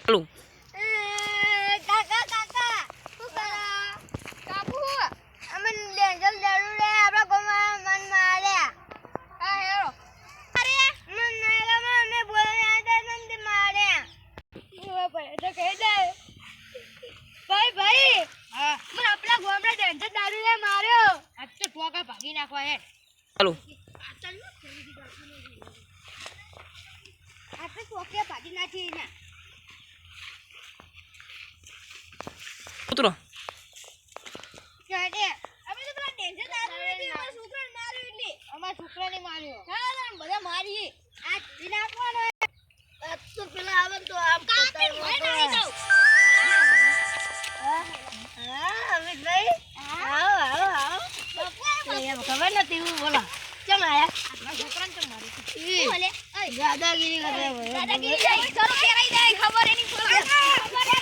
ચાલુ કાકા કાકા શું કરો કાબુ અમન ડેન્જર જરૂર હે આપડા ગોમાં મન માર્યા હા હેરો અરે મન નાલા મને બોલ્યા હતા ને માર્યા ઓય ભાઈ તો કહી દે ભાઈ હા મને આપડા ગોમડા ડેન્જર દારૂ લે માર્યો આજ તો ટોકા ભાગી નાખવા હે ચાલુ આપણે ટોકે ભાગી નાખી ના ઉતરો ચાડે અમે તો પેલા ડેન્જર દારૂ લે અમાર છોકરાને માર્યો એટલે અમાર છોકરાને માર્યો હા બધા મારીએ આ દિનાખવાનો આ તો પેલા આવે તો આમ કાકે લઈ જાવ અમિતભાઈ આવો ખબર નથી હું બોલો કેમ આયા મારા છોકરાને તો મારી બોલે દાદાગીરી કરે દાદાગીરી ચલો ફેરાઈ દે ખબર એની ખબર